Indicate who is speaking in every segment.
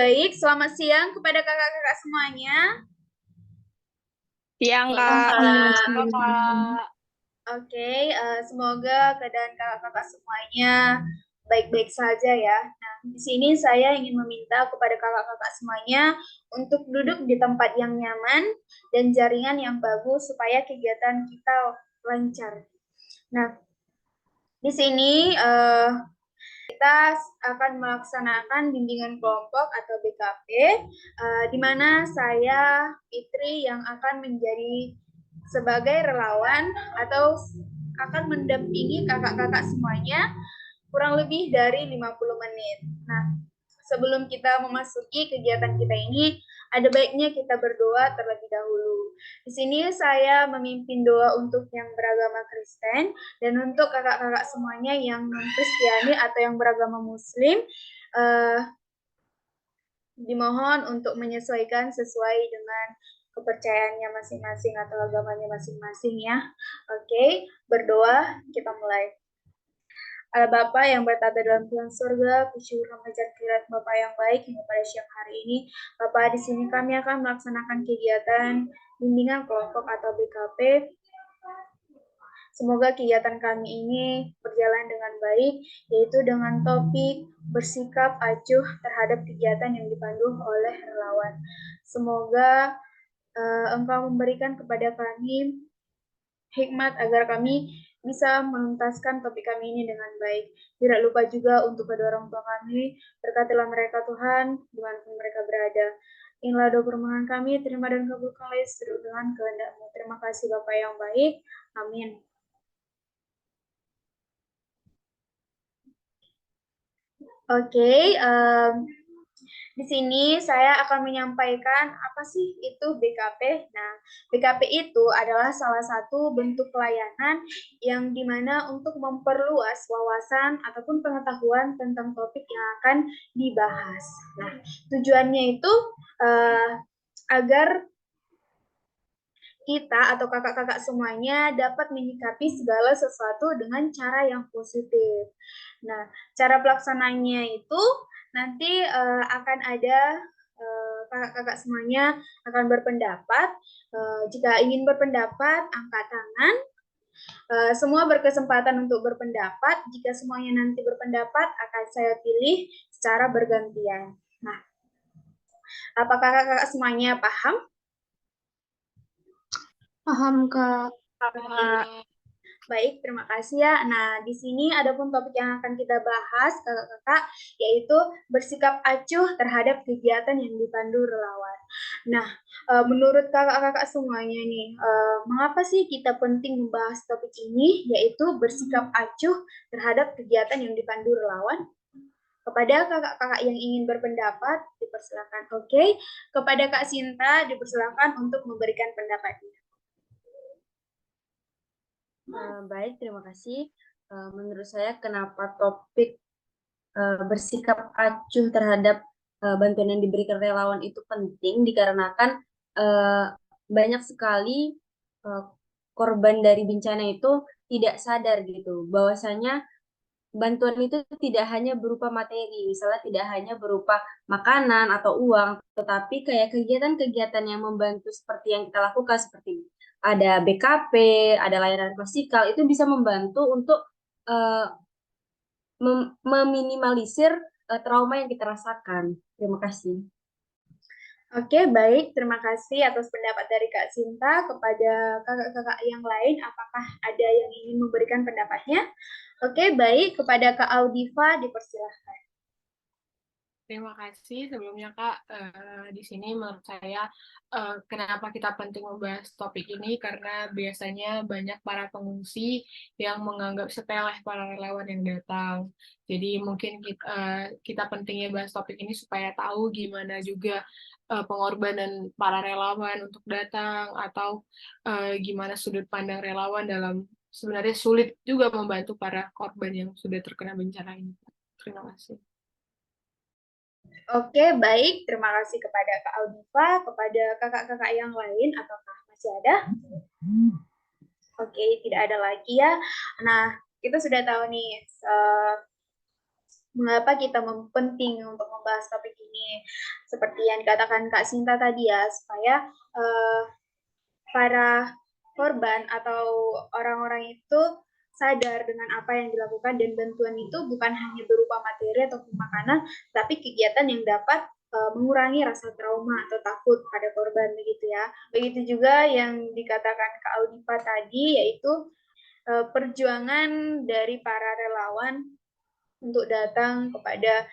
Speaker 1: baik. Selamat siang kepada kakak-kakak semuanya.
Speaker 2: Siang,
Speaker 1: Selamat
Speaker 2: Kak.
Speaker 1: siang.
Speaker 2: Halo, Kak.
Speaker 1: Oke, semoga keadaan kakak-kakak semuanya baik-baik saja ya. Nah, di sini saya ingin meminta kepada kakak-kakak semuanya untuk duduk di tempat yang nyaman dan jaringan yang bagus supaya kegiatan kita lancar. Nah, di sini kita akan melaksanakan bimbingan kelompok atau BKP, di mana saya Fitri yang akan menjadi sebagai relawan atau akan mendampingi kakak-kakak semuanya kurang lebih dari 50 menit. Nah, sebelum kita memasuki kegiatan kita ini, ada baiknya kita berdoa terlebih dahulu. Di sini saya memimpin doa untuk yang beragama Kristen dan untuk kakak-kakak semuanya yang non-Kristiani atau yang beragama Muslim, dimohon untuk menyesuaikan sesuai dengan kepercayaannya masing-masing atau agamanya masing-masing ya. Oke, berdoa, kita mulai. Allah Bapa yang bertata dalam Tuhan surga, bersyukur mengajar kirat Bapa yang baik hingga pada siang hari ini. Bapa, di sini kami akan melaksanakan kegiatan bimbingan kelompok atau BKP. Semoga kegiatan kami ini berjalan dengan baik, yaitu dengan topik bersikap acuh terhadap kegiatan yang dipandu oleh relawan. Semoga Engkau memberikan kepada kami hikmat agar kami bisa menuntaskan topik kami ini dengan baik. Tidak lupa juga untuk kedua orang tua kami, berkatilah mereka Tuhan, dimanapun mereka berada. Inilah doa permohonan kami, terima dan kabulkanlah sesuai dengan kehendak-Mu. Terima kasih Bapa yang baik. Amin. Oke, di sini saya akan menyampaikan apa sih itu BKP. Nah, BKP itu adalah salah satu bentuk pelayanan yang dimana untuk memperluas wawasan ataupun pengetahuan tentang topik yang akan dibahas. Nah, tujuannya itu agar kita atau kakak-kakak semuanya dapat menyikapi segala sesuatu dengan cara yang positif. Nah, cara pelaksananya itu nanti akan ada kakak-kakak semuanya akan berpendapat. Jika ingin berpendapat, angkat tangan. Semua berkesempatan untuk berpendapat. Jika semuanya nanti berpendapat, akan saya pilih secara bergantian. Nah, apakah kakak-kakak semuanya paham?
Speaker 2: Paham, Kak.
Speaker 1: Baik, terima kasih ya. Nah, di sini ada pun topik yang akan kita bahas, kakak-kakak, yaitu bersikap acuh terhadap kegiatan yang dipandu relawan. Nah, menurut kakak-kakak semuanya nih, mengapa sih kita penting membahas topik ini, yaitu bersikap acuh terhadap kegiatan yang dipandu relawan? Kepada kakak-kakak yang ingin berpendapat, dipersilakan. Oke, kepada Kak Sinta, dipersilakan untuk memberikan pendapatnya.
Speaker 3: Baik, terima kasih. Menurut saya kenapa topik bersikap acuh terhadap bantuan yang diberikan relawan itu penting dikarenakan banyak sekali korban dari bencana itu tidak sadar gitu bahwasanya bantuan itu tidak hanya berupa materi, misalnya tidak hanya berupa makanan atau uang, tetapi kayak kegiatan-kegiatan yang membantu seperti yang kita lakukan, seperti ada BKP, ada layanan klasikal, itu bisa membantu untuk uh, meminimalisir trauma yang kita rasakan. Terima kasih.
Speaker 1: Oke, baik. Terima kasih atas pendapat dari Kak Sinta. Kepada kakak-kakak yang lain, apakah ada yang ingin memberikan pendapatnya? Oke, baik. Kepada Kak Audiva, dipersilahkan.
Speaker 2: Terima kasih sebelumnya, Kak. Di sini menurut saya kenapa kita penting membahas topik ini karena biasanya banyak para pengungsi yang menganggap sepele para relawan yang datang. Jadi mungkin kita pentingnya bahas topik ini supaya tahu gimana juga pengorbanan para relawan untuk datang atau gimana sudut pandang relawan dalam sebenarnya sulit juga membantu para korban yang sudah terkena bencana ini. Terima kasih.
Speaker 1: Oke, baik. Terima kasih kepada Kak Audiva. Kepada kakak-kakak yang lain, apakah masih ada? Oke, tidak ada lagi ya. Nah, kita sudah tahu nih, mengapa kita penting untuk membahas topik ini. Seperti yang dikatakan Kak Sinta tadi ya, supaya para korban atau orang-orang itu sadar dengan apa yang dilakukan, dan bantuan itu bukan hanya berupa materi ataupun makanan, tapi kegiatan yang dapat mengurangi rasa trauma atau takut pada korban begitu ya. Begitu juga yang dikatakan Kak Audipa tadi, yaitu perjuangan dari para relawan untuk datang kepada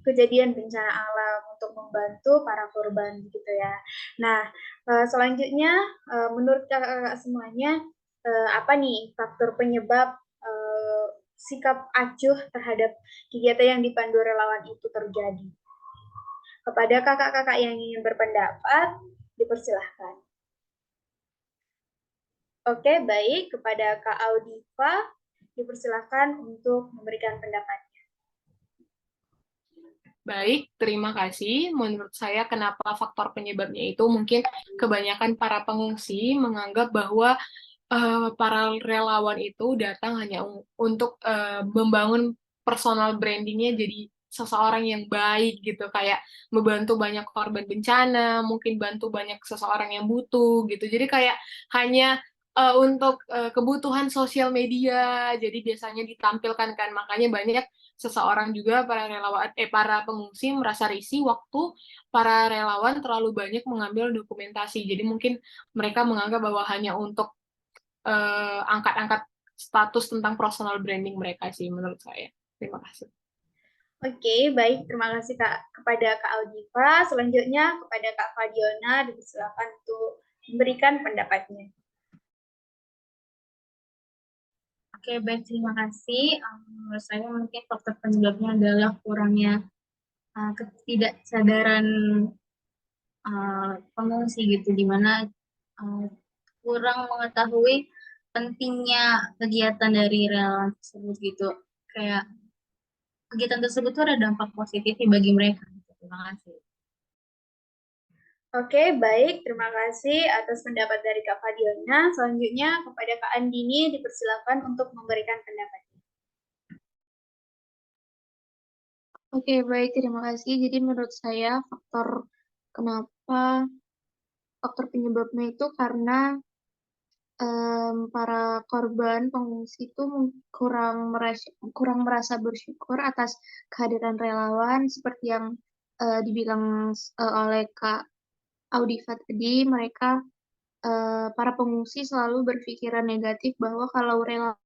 Speaker 1: kejadian bencana alam untuk membantu para korban gitu ya. Nah, selanjutnya menurut kakak-kakak semuanya, apa nih faktor penyebab sikap acuh terhadap kegiatan yang dipandu relawan itu terjadi? Kepada kakak-kakak yang ingin berpendapat, dipersilahkan. Oke, baik. Kepada Kak Audiva, dipersilahkan untuk memberikan pendapat.
Speaker 2: Baik, terima kasih. Menurut saya, kenapa faktor penyebabnya itu mungkin kebanyakan para pengungsi menganggap bahwa para relawan itu datang hanya untuk membangun personal brandingnya jadi seseorang yang baik gitu, kayak membantu banyak korban bencana, mungkin bantu banyak seseorang yang butuh gitu. Jadi kayak hanya untuk kebutuhan sosial media, jadi biasanya ditampilkan kan, makanya banyak seseorang juga para pengungsi merasa risih waktu para relawan terlalu banyak mengambil dokumentasi. Jadi mungkin mereka menganggap bahwa hanya untuk angkat-angkat status tentang personal branding mereka sih menurut saya. Terima kasih.
Speaker 1: Oke, baik. Terima kasih Kak kepada Kak Audiva. Selanjutnya kepada Kak Fadiona, dipersilakan untuk memberikan pendapatnya.
Speaker 3: Oke, baik, terima kasih. Menurut saya mungkin faktor penyebabnya adalah kurangnya ketidaksadaran pengungsi gitu, di mana kurang mengetahui pentingnya kegiatan dari relawan tersebut gitu. Kayak kegiatan tersebut tuh ada dampak positifnya bagi mereka. Terima kasih.
Speaker 1: Oke, baik. Terima kasih atas pendapat dari Kak Fadiona. Selanjutnya kepada Kak Andini, dipersilakan untuk memberikan pendapatnya.
Speaker 4: Oke, baik. Terima kasih. Jadi menurut saya faktor penyebabnya itu karena para korban pengungsi itu kurang merasa bersyukur atas kehadiran relawan seperti yang dibilang oleh Kak Audiva tadi. Mereka para pengungsi selalu berpikiran negatif bahwa kalau relawan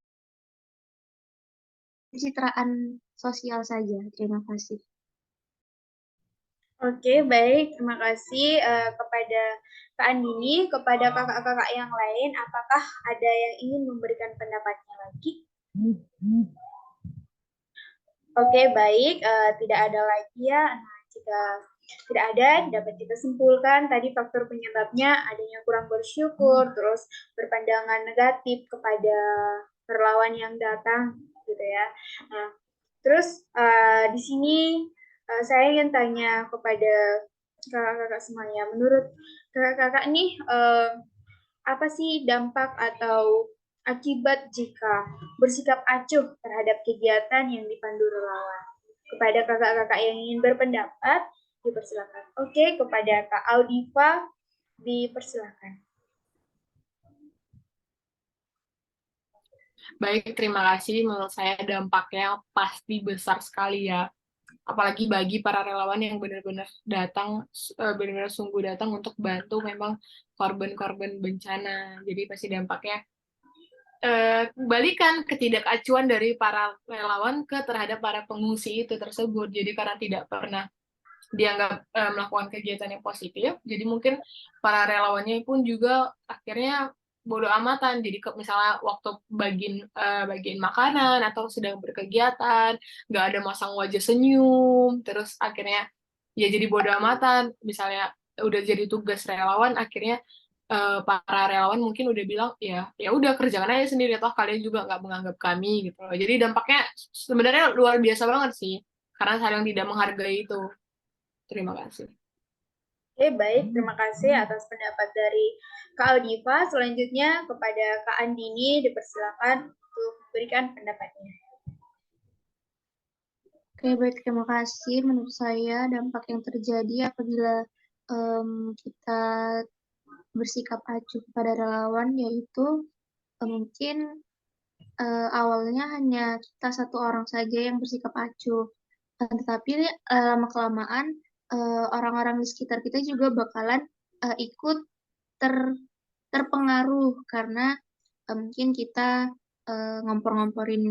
Speaker 4: pencitraan sosial saja. Terima kasih.
Speaker 1: Oke, baik. Terima kasih kepada Kak Andini. Kepada kakak-kakak yang lain, apakah ada yang ingin memberikan pendapatnya lagi? Oke, baik. Tidak ada lagi ya. Nah, jika tidak ada, dapat kita simpulkan tadi faktor penyebabnya adanya kurang bersyukur, terus berpandangan negatif kepada relawan yang datang, gitu ya. Nah, terus di sini saya ingin tanya kepada kakak-kakak semuanya. Menurut kakak-kakak nih, apa sih dampak atau akibat jika bersikap acuh terhadap kegiatan yang dipandu relawan? Kepada kakak-kakak yang ingin berpendapat, dipersilakan. Oke, kepada Kak Audiva, dipersilakan.
Speaker 2: Baik, terima kasih. Menurut saya dampaknya pasti besar sekali ya. Apalagi bagi para relawan yang benar-benar datang, benar-benar sungguh datang untuk bantu memang korban-korban bencana. Jadi pasti dampaknya balikan ketidakacuan dari para relawan terhadap para pengungsi itu tersebut. Jadi karena tidak pernah dianggap melakukan kegiatan yang positif, jadi mungkin para relawannya pun juga akhirnya bodo amatan. Jadi misalnya waktu bagiin makanan atau sedang berkegiatan, nggak ada masang wajah senyum, terus akhirnya ya jadi bodo amatan. Misalnya udah jadi tugas relawan, akhirnya para relawan mungkin udah bilang ya udah kerjakan aja sendiri, toh kalian juga nggak menganggap kami gitu loh. Jadi dampaknya sebenarnya luar biasa banget sih, karena saling tidak menghargai itu. Terima kasih.
Speaker 1: Oke, baik. Terima kasih atas pendapat dari Kak Audiva. Selanjutnya kepada Kak Andini, dipersilakan untuk memberikan pendapatnya.
Speaker 4: Oke, baik, terima kasih. Menurut saya dampak yang terjadi apabila kita bersikap acuh kepada relawan yaitu mungkin awalnya hanya kita satu orang saja yang bersikap acuh. Tetapi lama-kelamaan orang-orang di sekitar kita juga bakalan ikut terpengaruh karena mungkin kita ngompor-ngomporin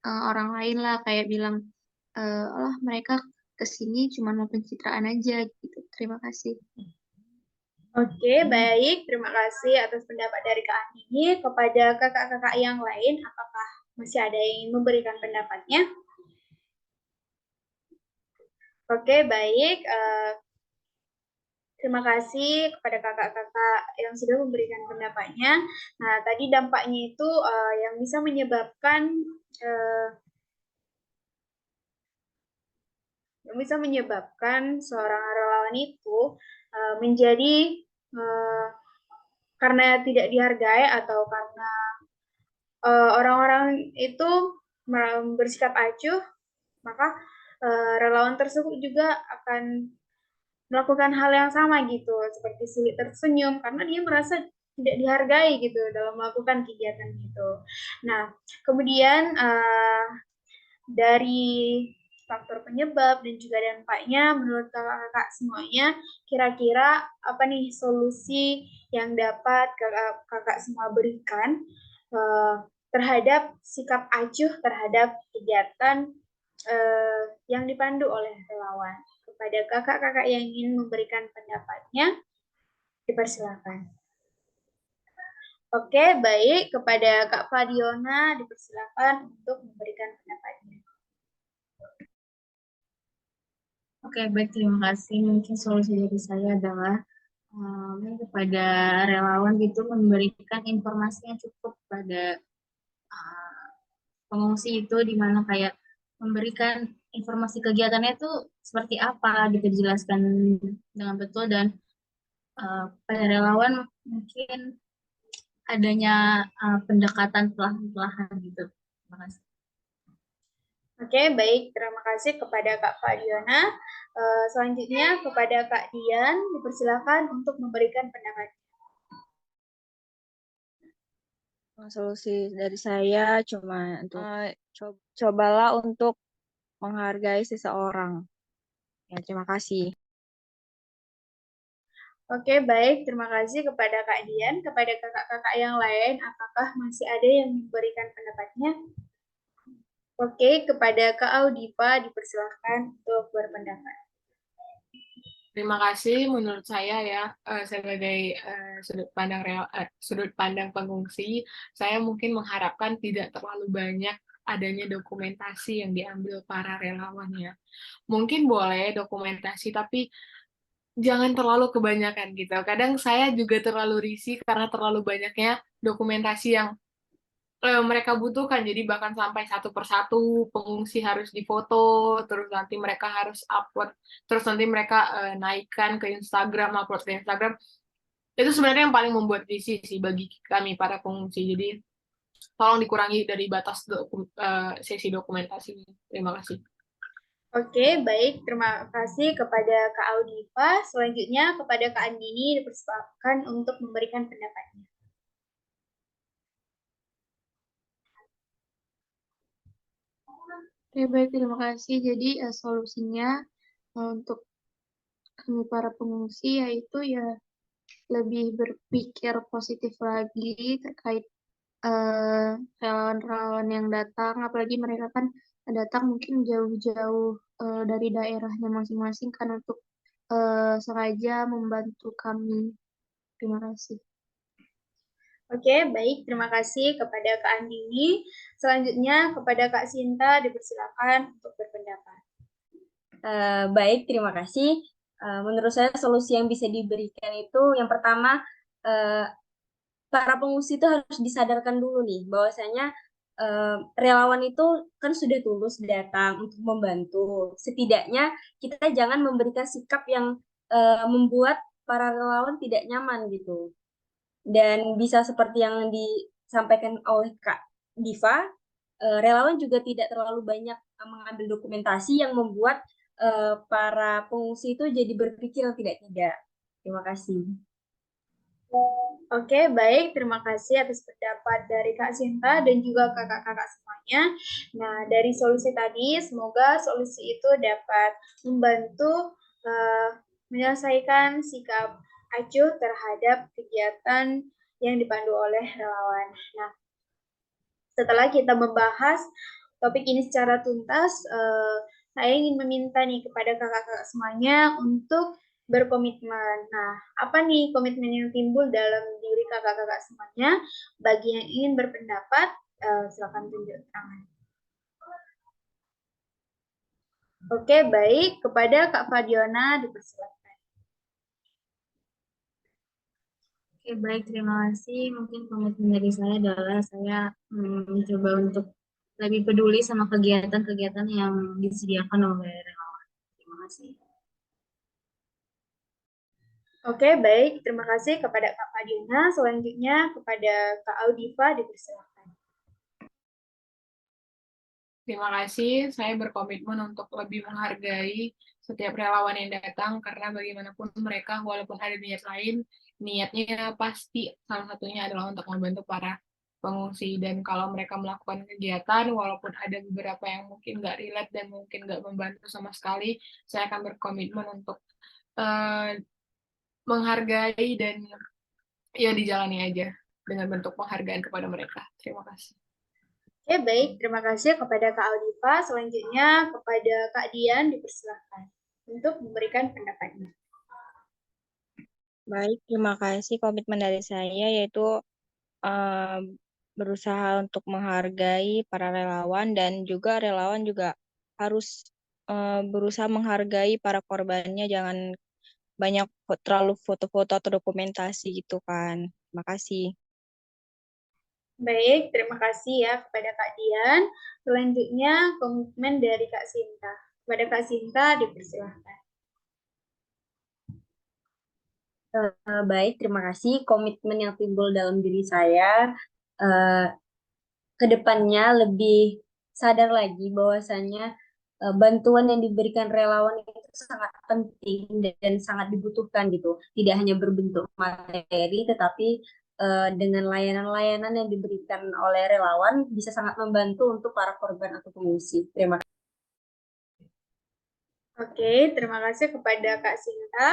Speaker 4: orang lain lah, kayak bilang, oh mereka kesini cuma mau pencitraan aja gitu. Terima kasih.
Speaker 1: Oke, baik. Terima kasih atas pendapat dari Kak Andini. Kepada kakak-kakak yang lain, apakah masih ada yang ingin memberikan pendapatnya? Oke, baik. Terima kasih kepada kakak-kakak yang sudah memberikan pendapatnya. Nah, tadi dampaknya itu yang bisa menyebabkan seorang relawan itu menjadi karena tidak dihargai atau karena orang-orang itu bersikap acuh, maka relawan tersebut juga akan melakukan hal yang sama gitu, seperti sulit tersenyum karena dia merasa tidak dihargai gitu dalam melakukan kegiatan itu. Nah, kemudian dari faktor penyebab dan juga dampaknya, menurut kakak-kakak semuanya, kira-kira apa nih solusi yang dapat kakak semua berikan terhadap sikap acuh terhadap kegiatan yang dipandu oleh relawan? Kepada kakak-kakak yang ingin memberikan pendapatnya, dipersilakan. Oke, baik. Kepada Kak Fadiona, dipersilakan untuk memberikan pendapatnya.
Speaker 5: Oke, baik. Terima kasih. Mungkin solusi dari saya adalah kepada relawan itu memberikan informasi yang cukup pada pengungsi itu, di mana kayak memberikan informasi kegiatannya itu seperti apa, gitu, dijelaskan dengan betul, dan pada relawan mungkin adanya pendekatan perlahan-lahan gitu. Terima kasih.
Speaker 1: Oke, baik. Terima kasih kepada Kak Fadiona. Selanjutnya kepada Kak Dian, dipersilakan untuk memberikan pendapat.
Speaker 6: Solusi dari saya cuma untuk cobalah untuk menghargai seseorang. Ya, terima kasih.
Speaker 1: Oke, baik. Terima kasih kepada Kak Dian. Kepada kakak-kakak yang lain, apakah masih ada yang memberikan pendapatnya? Oke, kepada Kak Audipa, dipersilakan untuk berpendapat.
Speaker 2: Terima kasih. Menurut saya ya, sebagai sudut pandang pengungsi, saya mungkin mengharapkan tidak terlalu banyak adanya dokumentasi yang diambil para relawan ya. Mungkin boleh dokumentasi, tapi jangan terlalu kebanyakan gitu. Kadang saya juga terlalu risih karena terlalu banyaknya dokumentasi yang mereka butuhkan. Jadi bahkan sampai satu persatu pengungsi harus difoto, terus nanti mereka harus upload, terus nanti mereka naikkan ke Instagram, upload ke Instagram. Itu sebenarnya yang paling membuat risih sih bagi kami para pengungsi. Jadi tolong dikurangi dari batas sesi dokumentasi. Terima kasih.
Speaker 1: Oke, baik. Terima kasih kepada Kak Audipa. Selanjutnya kepada Kak Andini, dipersilakan untuk memberikan pendapatnya.
Speaker 4: Oke, baik, terima kasih. Jadi solusinya untuk kami para pengungsi yaitu ya lebih berpikir positif lagi terkait relawan-relawan yang datang, apalagi mereka kan datang mungkin jauh-jauh dari daerahnya masing-masing kan untuk sengaja membantu kami. Terima kasih.
Speaker 1: Oke, baik. Terima kasih kepada Kak Andini. Selanjutnya kepada Kak Sinta, dipersilakan untuk berpendapat.
Speaker 3: Baik, terima kasih. Menurut saya solusi yang bisa diberikan itu yang pertama, para pengungsi itu harus disadarkan dulu nih bahwasanya relawan itu kan sudah tulus datang untuk membantu. Setidaknya kita jangan memberikan sikap yang membuat para relawan tidak nyaman gitu. Dan bisa seperti yang disampaikan oleh Kak Diva, relawan juga tidak terlalu banyak mengambil dokumentasi yang membuat para pengungsi itu jadi berpikir yang tidak-tidak. Terima kasih.
Speaker 1: Oke, baik. Terima kasih atas pendapat dari Kak Sinta dan juga kakak-kakak semuanya. Nah, dari solusi tadi, semoga solusi itu dapat membantu menyelesaikan sikap acuh terhadap kegiatan yang dipandu oleh relawan. Nah, setelah kita membahas topik ini secara tuntas, saya ingin meminta nih kepada kakak-kakak semuanya untuk berkomitmen. Nah, apa nih komitmen yang timbul dalam diri kakak-kakak semuanya? Bagi yang ingin berpendapat, silakan tunjuk tangan. Oke, baik. Kepada Kak Fadiona, dipersilakan.
Speaker 5: Oke, baik, terima kasih. Mungkin komitmen dari saya adalah saya mencoba untuk lebih peduli sama kegiatan-kegiatan yang disediakan oleh relawan. Terima kasih.
Speaker 1: Oke, baik. Terima kasih kepada Kak Fadiona. Selanjutnya kepada Kak Audifa, dipersilakan.
Speaker 2: Terima kasih, saya berkomitmen untuk lebih menghargai setiap relawan yang datang, karena bagaimanapun mereka, walaupun ada niat lain, niatnya pasti salah satunya adalah untuk membantu para pengungsi. Dan kalau mereka melakukan kegiatan, walaupun ada beberapa yang mungkin nggak relate dan mungkin nggak membantu sama sekali, saya akan berkomitmen untuk menghargai dan ya dijalani aja dengan bentuk penghargaan kepada mereka. Terima kasih.
Speaker 1: Oke, baik. Terima kasih kepada Kak Audifa. Selanjutnya kepada Kak Dian, dipersilakan untuk memberikan pendapatnya.
Speaker 6: Baik, terima kasih. Komitmen dari saya yaitu berusaha untuk menghargai para relawan dan juga relawan juga harus berusaha menghargai para korbannya. Jangan banyak terlalu foto-foto atau dokumentasi gitu kan. Terima kasih.
Speaker 1: Baik, terima kasih ya kepada Kak Dian. Selanjutnya komitmen dari Kak Sinta. Kepada Kak Sinta, dipersilakan.
Speaker 3: Baik, terima kasih. Komitmen yang timbul dalam diri saya ke depannya lebih sadar lagi bahwasannya bantuan yang diberikan relawan itu sangat penting dan sangat dibutuhkan gitu. Tidak hanya berbentuk materi, tetapi dengan layanan-layanan yang diberikan oleh relawan bisa sangat membantu untuk para korban atau pengungsi. Terima kasih.
Speaker 1: Oke, terima kasih kepada Kak Sinta.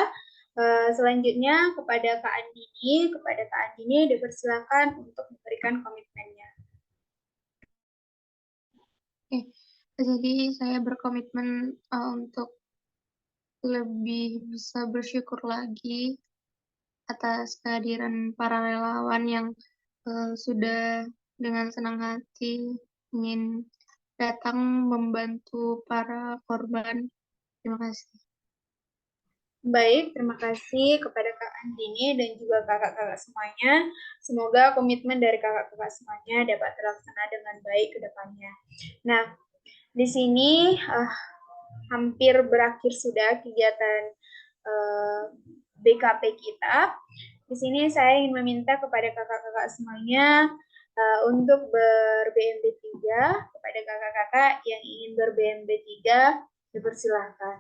Speaker 1: Selanjutnya kepada Kak Andini. Kepada Kak Andini, dipersilakan untuk memberikan komitmennya.
Speaker 4: Jadi saya berkomitmen untuk lebih bisa bersyukur lagi atas kehadiran para relawan yang sudah dengan senang hati ingin datang membantu para korban. Terima kasih.
Speaker 1: Baik, terima kasih kepada Kak Andini dan juga kakak-kakak semuanya. Semoga komitmen dari kakak-kakak semuanya dapat terlaksana dengan baik ke depannya. Nah, di sini hampir berakhir sudah kegiatan BKP kita. Di sini saya ingin meminta kepada kakak-kakak semuanya untuk ber-BMB 3. Kepada kakak-kakak yang ingin ber-BMB 3, dipersilahkan.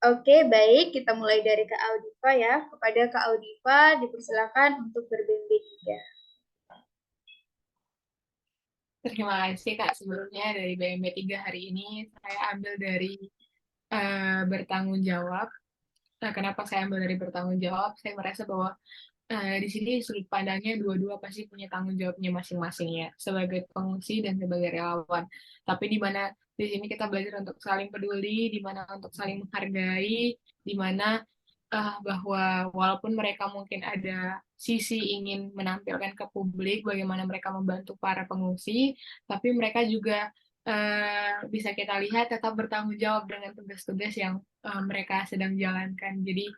Speaker 1: Oke, baik. Kita mulai dari Kak Audifa ya. Kepada Kak Audifa, dipersilakan untuk ber-BMB 3.
Speaker 2: Terima kasih Kak, sebelumnya dari BMB 3 hari ini saya ambil dari bertanggung jawab. Nah, kenapa saya ambil dari bertanggung jawab? Saya merasa bahwa di sini sudut pandangnya dua-dua pasti punya tanggung jawabnya masing-masing ya, sebagai pengungsi dan sebagai relawan. Tapi di mana di sini kita belajar untuk saling peduli, di mana untuk saling menghargai, di mana bahwa walaupun mereka mungkin ada sisi ingin menampilkan ke publik bagaimana mereka membantu para pengungsi, tapi mereka juga bisa kita lihat tetap bertanggung jawab dengan tugas-tugas yang mereka sedang jalankan. Jadi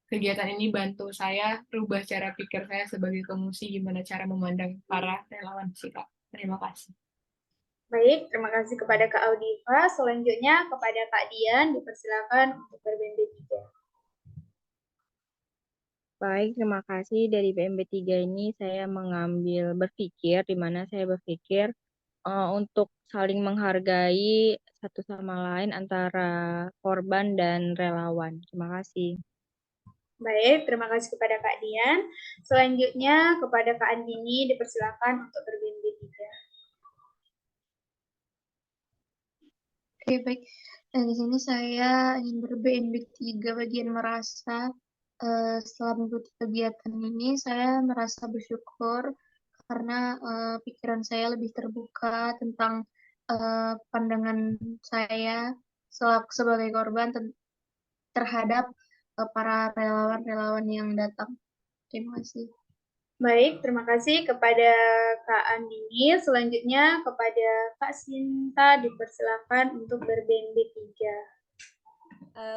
Speaker 2: kegiatan ini bantu saya rubah cara pikir saya sebagai pengungsi, gimana cara memandang para relawan sih Kak. Terima kasih.
Speaker 1: Baik, terima kasih kepada Kak Audifa. Selanjutnya kepada Kak Dian, dipersilakan untuk ber-BMB 3.
Speaker 6: Baik, terima kasih. Dari BMB3 ini saya mengambil berpikir, di mana saya berpikir untuk saling menghargai satu sama lain antara korban dan relawan. Terima kasih.
Speaker 1: Baik, terima kasih kepada Kak Dian. Selanjutnya kepada Kak Andini dipersilakan untuk berbimbing 3.
Speaker 4: Oke, baik. Di sini saya ingin ber-BMB 3 bagian merasa. Setelah mengikuti kegiatan ini, saya merasa bersyukur karena pikiran saya lebih terbuka tentang pandangan saya sebagai korban terhadap para relawan-relawan yang datang. Terima kasih.
Speaker 1: Baik, terima kasih kepada Kak Andini. Selanjutnya kepada Kak Sinta dipersilakan untuk berBMB 3.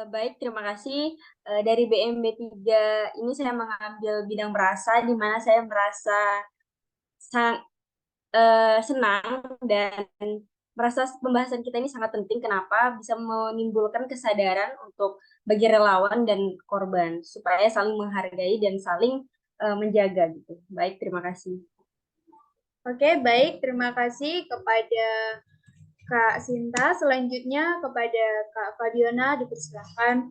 Speaker 3: Baik, terima kasih. Dari BMB 3 ini saya mengambil bidang merasa, di mana saya merasa senang dan merasa pembahasan kita ini sangat penting. Kenapa? Bisa menimbulkan kesadaran untuk bagi relawan dan korban, supaya saling menghargai dan saling menjaga gitu. Baik, terima kasih.
Speaker 1: Oke, baik. Terima kasih kepada Kak Sinta. Selanjutnya kepada Kak Fadiona dipersilakan.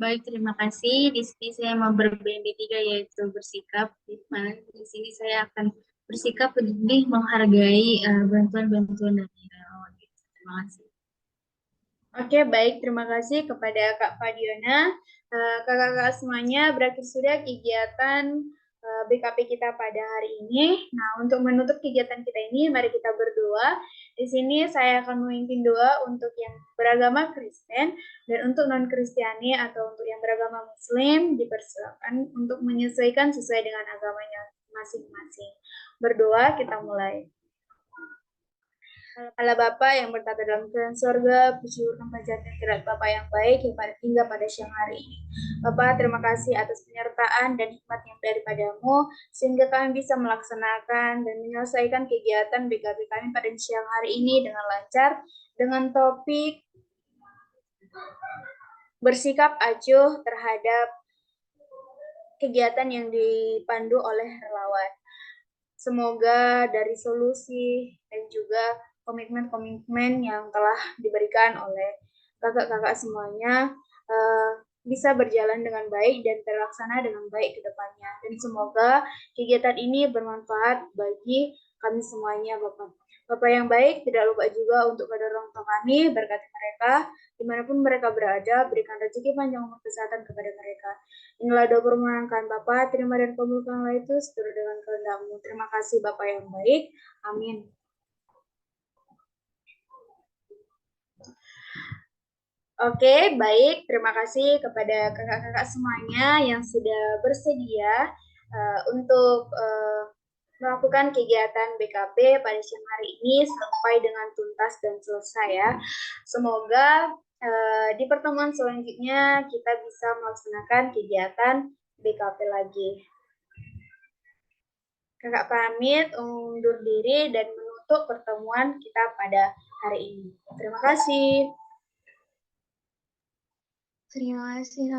Speaker 5: Baik, terima kasih. Di sini saya mau BMB 3 yaitu bersikap. Di mana di sini saya akan bersikap lebih menghargai bantuan-bantuan dari relawan. Terima kasih.
Speaker 1: Oke, baik. Terima kasih kepada Kak Fadiona. Kakak-kakak semuanya, berakhir sudah kegiatan BKP kita pada hari ini. Nah, untuk menutup kegiatan kita ini, mari kita berdoa. Di sini saya akan memimpin doa untuk yang beragama Kristen dan untuk non-Kristiani atau untuk yang beragama Muslim dipersilakan untuk menyesuaikan sesuai dengan agamanya masing-masing. Berdoa, kita mulai. Allah Bapa yang bertata dalam kerajaan surga, puji syukur panjatnya kehadirat Bapa yang baik yang hingga pada siang hari ini. Bapa, terima kasih atas penyertaan dan hikmat yang daripadamu, sehingga kami bisa melaksanakan dan menyelesaikan kegiatan BKP kami pada siang hari ini dengan lancar, dengan topik bersikap acuh terhadap kegiatan yang dipandu oleh relawan. Semoga dari solusi dan juga komitmen-komitmen yang telah diberikan oleh kakak-kakak semuanya bisa berjalan dengan baik dan terlaksana dengan baik ke depannya. Dan semoga kegiatan ini bermanfaat bagi kami semuanya, Bapak. Bapak yang baik, tidak lupa juga untuk kedua orang tua kami, berkati mereka, dimanapun mereka berada, berikan rezeki panjang umur kesehatan kepada mereka. Inilah doa permohonan Bapa, terima dan kabulkanlah itu seturut dengan kehendak-Mu. Terima kasih Bapak yang baik. Amin. Oke, baik. Terima kasih kepada kakak-kakak semuanya yang sudah bersedia untuk melakukan kegiatan BKP pada siang hari ini sampai dengan tuntas dan selesai ya. Semoga di pertemuan selanjutnya kita bisa melaksanakan kegiatan BKP lagi. Kakak pamit undur diri dan menutup pertemuan kita pada hari ini. Terima kasih.
Speaker 4: Terima kasih.